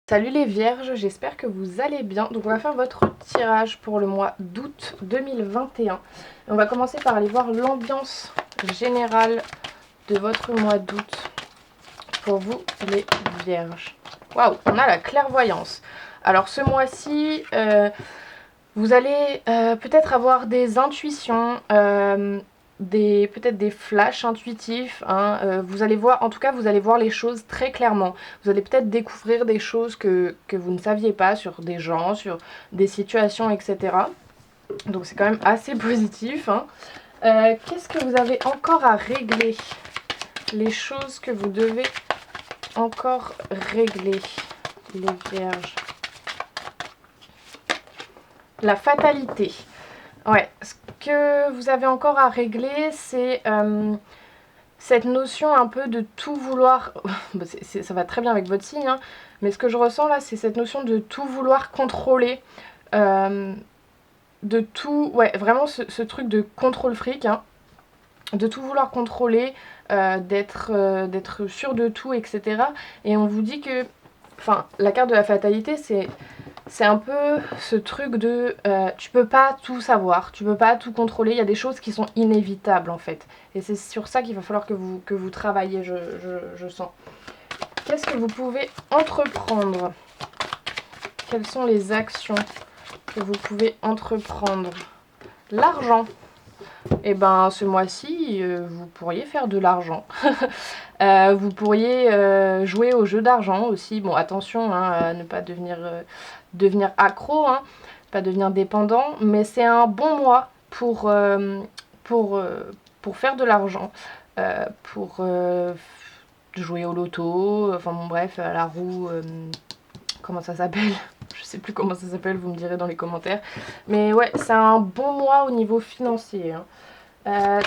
Salut les vierges, j'espère que vous allez bien. Donc on va faire votre tirage pour le mois d'août 2021. On va commencer par aller voir l'ambiance générale de votre mois d'août pour vous les vierges. Waouh, on a la clairvoyance. Alors ce mois-ci, vous allez peut-être avoir des intuitions, peut-être des flashs intuitifs, hein. Vous allez voir, en tout cas vous allez voir les choses très clairement. Vous allez peut-être découvrir des choses que vous ne saviez pas sur des gens, sur des situations, etc. Donc c'est quand même assez positif, hein. Qu'est-ce que vous avez encore à régler? Les choses que vous devez encore régler, les vierges. La fatalité. Ouais, ce que vous avez encore à régler, c'est cette notion un peu de tout vouloir. Ça va très bien avec votre signe, hein, mais ce que je ressens là, c'est cette notion de tout vouloir contrôler. De tout. Ouais, vraiment ce truc de contrôle fric, hein, de tout vouloir contrôler, d'être sûr de tout, etc. Et on vous dit que. Enfin, la carte de la fatalité, c'est un peu ce truc de tu peux pas tout savoir, tu peux pas tout contrôler, il y a des choses qui sont inévitables en fait. Et c'est sur ça qu'il va falloir que vous travaillez, je sens. Qu'est-ce que vous pouvez entreprendre? Quelles sont les actions que vous pouvez entreprendre? L'argent. Et ben ce mois-ci, vous pourriez faire de l'argent. Vous pourriez jouer au jeu d'argent aussi. Bon, attention, hein, à ne pas devenir accro, hein, pas devenir dépendant. Mais c'est un bon mois pour faire de l'argent, pour jouer au loto. Enfin bon, bref, à la roue. Comment ça s'appelle? Je sais plus comment ça s'appelle, vous me direz dans les commentaires. Mais ouais, c'est un bon mois au niveau financier, hein. Il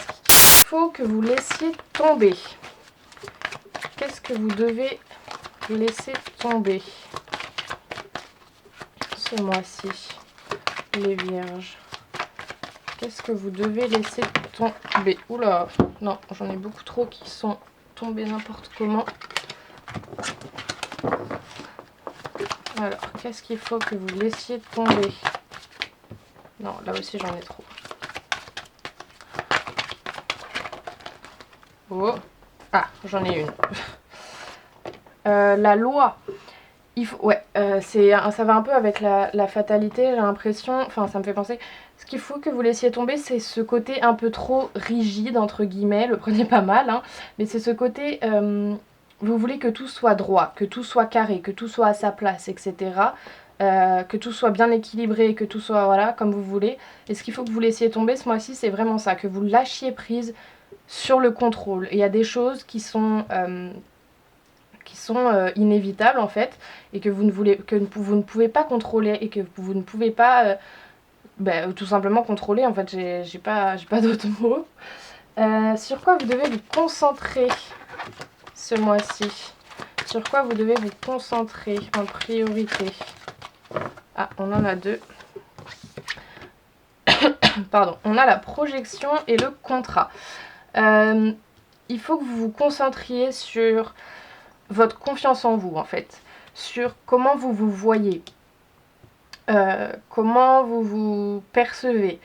faut que vous laissiez tomber. Qu'est-ce que vous devez laisser tomber ce mois-ci, les vierges? Qu'est-ce que vous devez laisser tomber? Oula, non, j'en ai beaucoup trop qui sont tombés n'importe comment. Alors, qu'est-ce qu'il faut que vous laissiez tomber? Non, là aussi j'en ai trop. Oh, ah, j'en ai une. La loi. Ouais, ça va un peu avec la fatalité, j'ai l'impression. Enfin, ça me fait penser. Ce qu'il faut que vous laissiez tomber, c'est ce côté un peu trop rigide, entre guillemets. Le prenez pas mal, hein. Mais c'est ce côté. Vous voulez que tout soit droit, que tout soit carré, que tout soit à sa place, etc. Que tout soit bien équilibré, que tout soit, voilà, comme vous voulez. Et ce qu'il faut que vous laissiez tomber ce mois-ci, c'est vraiment ça. Que vous lâchiez prise sur le contrôle. Et il y a des choses qui sont inévitables en fait, et que vous ne pouvez pas contrôler, et que vous ne pouvez pas tout simplement contrôler. En fait, j'ai pas d'autres mots. Sur quoi vous devez vous concentrer ce mois-ci? Sur quoi vous devez vous concentrer en priorité? Ah, on en a deux. Pardon, on a la projection et le contrat. Il faut que vous vous concentriez sur votre confiance en vous en fait, sur comment vous vous voyez, comment vous vous percevez,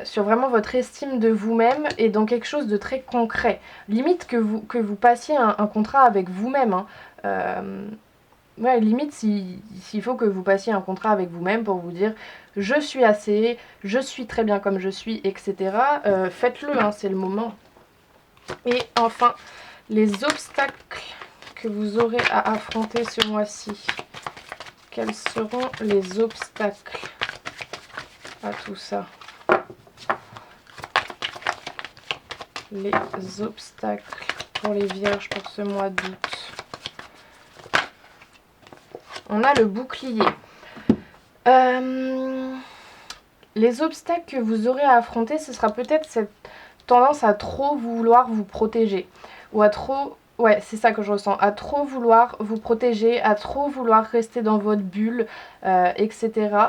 sur vraiment votre estime de vous-même et dans quelque chose de très concret. Limite que vous passiez un contrat avec vous-même, hein. Ouais, limite s'il faut que vous passiez un contrat avec vous-même pour vous dire je suis assez, je suis très bien comme je suis, etc. Faites-le, hein, c'est le moment. Et enfin, les obstacles que vous aurez à affronter ce mois-ci. Quels seront les obstacles à tout ça? Les obstacles pour les vierges pour ce mois d'août. On a le bouclier. Les obstacles que vous aurez à affronter, ce sera peut-être cette tendance à trop vouloir vous protéger. Ou à trop... Ouais, c'est ça que je ressens. À trop vouloir vous protéger, à trop vouloir rester dans votre bulle, etc.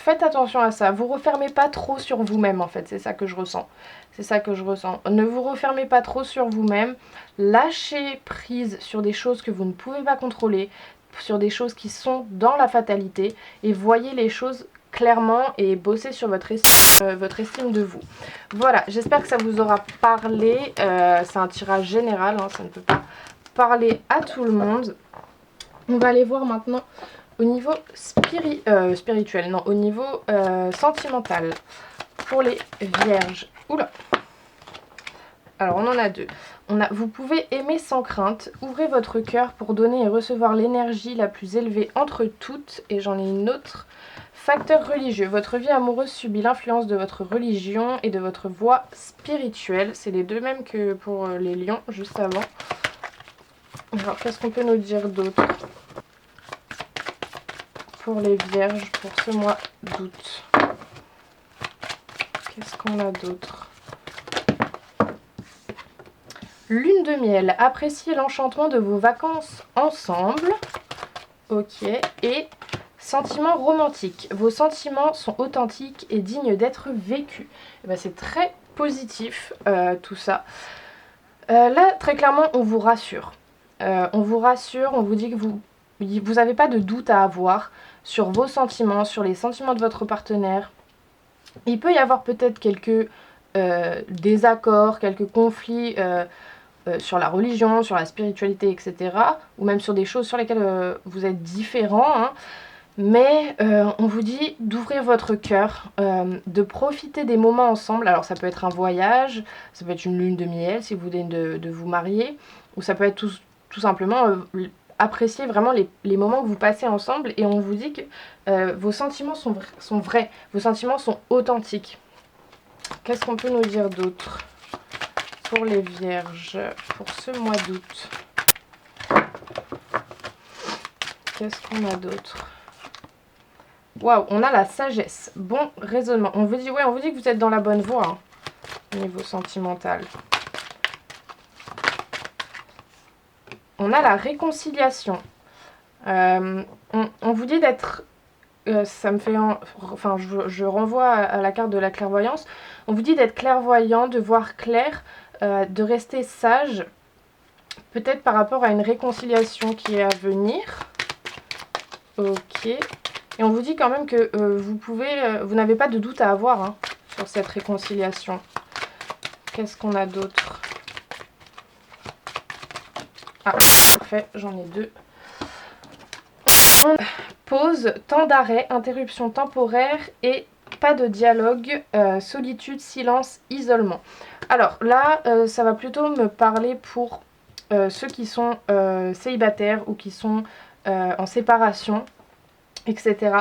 faites attention à ça. Vous refermez pas trop sur vous-même en fait, c'est ça que je ressens. C'est ça que je ressens. Ne vous refermez pas trop sur vous-même. Lâchez prise sur des choses que vous ne pouvez pas contrôler, sur des choses qui sont dans la fatalité, et voyez les choses clairement et bossez sur votre estime de vous. Voilà, j'espère que ça vous aura parlé. C'est un tirage général, hein, ça ne peut pas parler à tout le monde. On va aller voir maintenant au niveau spirituel, non, au niveau sentimental pour les vierges. Oula. Alors on en a deux. Vous pouvez aimer sans crainte. Ouvrez votre cœur pour donner et recevoir l'énergie la plus élevée entre toutes. Et j'en ai une autre. Facteur religieux. Votre vie amoureuse subit l'influence de votre religion et de votre voie spirituelle. C'est les deux mêmes que pour les lions juste avant. Alors qu'est-ce qu'on peut nous dire d'autre pour les vierges pour ce mois d'août? Qu'est-ce qu'on a d'autre? Lune de miel. Appréciez l'enchantement de vos vacances ensemble. Ok. Et sentiments romantiques. Vos sentiments sont authentiques et dignes d'être vécus. Et ben, c'est très positif tout ça. Là, très clairement, on vous rassure. On vous rassure, on vous dit que vous n'avez pas de doute à avoir sur vos sentiments, sur les sentiments de votre partenaire. Il peut y avoir peut-être quelques désaccords, quelques conflits sur la religion, sur la spiritualité, etc. Ou même sur des choses sur lesquelles vous êtes différents. Hein. Mais on vous dit d'ouvrir votre cœur, de profiter des moments ensemble. Alors ça peut être un voyage, ça peut être une lune de miel si vous voulez de vous marier. Ou ça peut être tout simplement apprécier vraiment les moments que vous passez ensemble. Et on vous dit que vos sentiments sont vrais, vos sentiments sont authentiques. Qu'est-ce qu'on peut nous dire d'autre pour les vierges pour ce mois d'août? Qu'est-ce qu'on a d'autre? Waouh, on a la sagesse. Bon raisonnement. On vous dit que vous êtes dans la bonne voie hein, au niveau sentimental. On a la réconciliation. On vous dit d'être... ça me fait... Enfin, je renvoie à la carte de la clairvoyance. On vous dit d'être clairvoyant, de voir clair, de rester sage. Peut-être par rapport à une réconciliation qui est à venir. Ok. Et on vous dit quand même que vous n'avez pas de doute à avoir hein, sur cette réconciliation. Qu'est-ce qu'on a d'autre? Ah, parfait, j'en ai deux. Pause, temps d'arrêt, interruption temporaire et pas de dialogue, solitude, silence, isolement. Alors là, ça va plutôt me parler pour ceux qui sont célibataires ou qui sont en séparation, etc.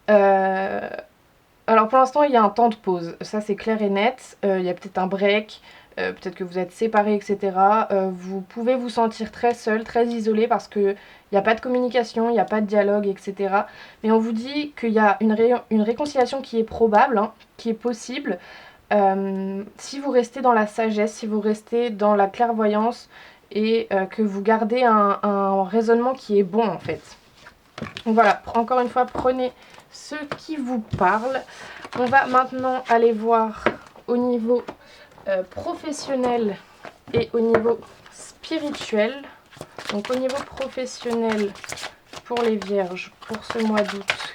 Alors pour l'instant, il y a un temps de pause. Ça, c'est clair et net. Il y a peut-être un break. Peut-être que vous êtes séparés, etc. Vous pouvez vous sentir très seul, très isolé parce qu'il n'y a pas de communication, il n'y a pas de dialogue, etc. Mais on vous dit qu'il y a une réconciliation qui est probable, hein, qui est possible. Si vous restez dans la sagesse, si vous restez dans la clairvoyance et que vous gardez un raisonnement qui est bon en fait. Donc voilà, encore une fois, prenez ce qui vous parle. On va maintenant aller voir au niveau professionnel et au niveau spirituel. Donc au niveau professionnel pour les vierges pour ce mois d'août.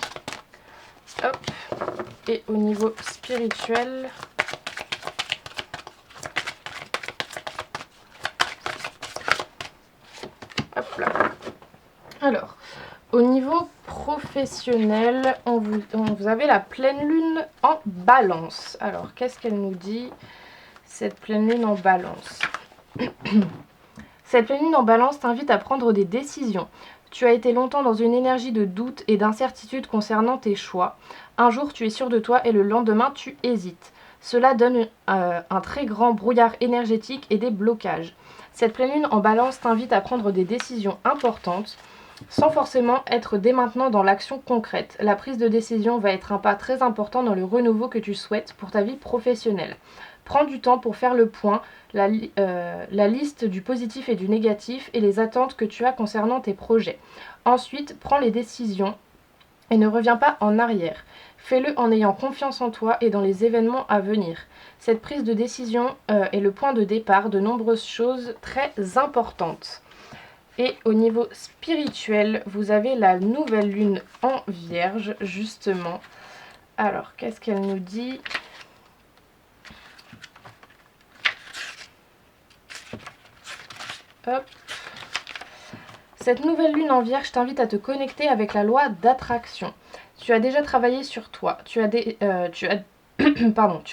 Hop. Et au niveau spirituel. Hop là. Alors, au niveau professionnel, vous avez la pleine lune en balance. Alors, qu'est-ce qu'elle nous dit, cette pleine lune en balance? Cette pleine lune en balance t'invite à prendre des décisions. Tu as été longtemps dans une énergie de doute et d'incertitude concernant tes choix. Un jour, tu es sûr de toi et le lendemain, tu hésites. Cela donne un très grand brouillard énergétique et des blocages. Cette pleine lune en balance t'invite à prendre des décisions importantes, sans forcément être dès maintenant dans l'action concrète. La prise de décision va être un pas très important dans le renouveau que tu souhaites pour ta vie professionnelle. Prends du temps pour faire le point, la liste du positif et du négatif et les attentes que tu as concernant tes projets. Ensuite, prends les décisions et ne reviens pas en arrière. Fais-le en ayant confiance en toi et dans les événements à venir. Cette prise de décision est le point de départ de nombreuses choses très importantes. Et au niveau spirituel, vous avez la nouvelle lune en Vierge, justement. Alors, qu'est-ce qu'elle nous dit ? Hop. Cette nouvelle lune en Vierge t'invite à te connecter avec la loi d'attraction. Tu as déjà travaillé sur toi, tu as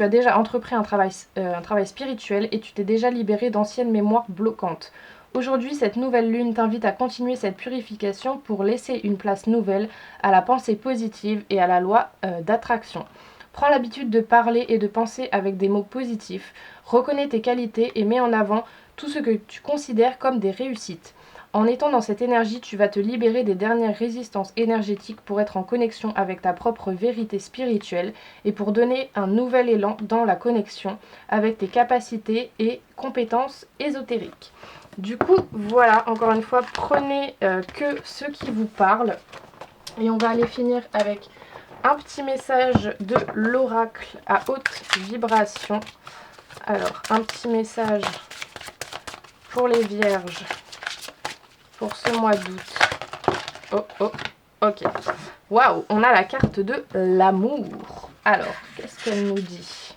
déjà entrepris un travail spirituel et tu t'es déjà libéré d'anciennes mémoires bloquantes. Aujourd'hui, cette nouvelle lune t'invite à continuer cette purification pour laisser une place nouvelle à la pensée positive et à la loi d'attraction. Prends l'habitude de parler et de penser avec des mots positifs. Reconnais tes qualités et mets en avant tout ce que tu considères comme des réussites. En étant dans cette énergie, tu vas te libérer des dernières résistances énergétiques pour être en connexion avec ta propre vérité spirituelle et pour donner un nouvel élan dans la connexion avec tes capacités et compétences ésotériques. Du coup, voilà, encore une fois, prenez que ce qui vous parle. Et on va aller finir avec un petit message de l'oracle à haute vibration. Alors, un petit message pour les vierges pour ce mois d'août. Oh, ok. Waouh, on a la carte de l'amour. Alors, qu'est-ce qu'elle nous dit ?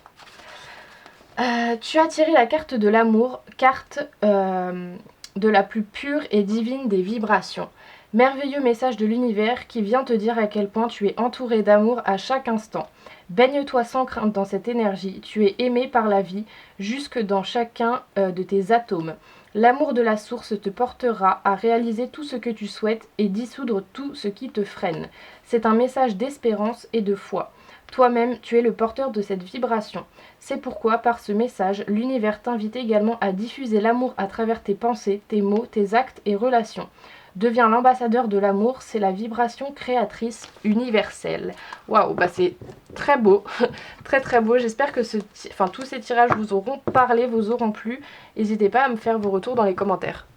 Tu as tiré la carte de l'amour, carte de la plus pure et divine des vibrations. Merveilleux message de l'univers qui vient te dire à quel point tu es entouré d'amour à chaque instant. Baigne-toi sans crainte dans cette énergie, tu es aimé par la vie jusque dans chacun de tes atomes. L'amour de la source te portera à réaliser tout ce que tu souhaites et dissoudre tout ce qui te freine. C'est un message d'espérance et de foi. Toi-même, tu es le porteur de cette vibration. C'est pourquoi, par ce message, l'univers t'invite également à diffuser l'amour à travers tes pensées, tes mots, tes actes et relations. Deviens l'ambassadeur de l'amour, c'est la vibration créatrice universelle. Waouh, bah c'est très beau, très très beau. J'espère que tous ces tirages vous auront parlé, vous auront plu. N'hésitez pas à me faire vos retours dans les commentaires.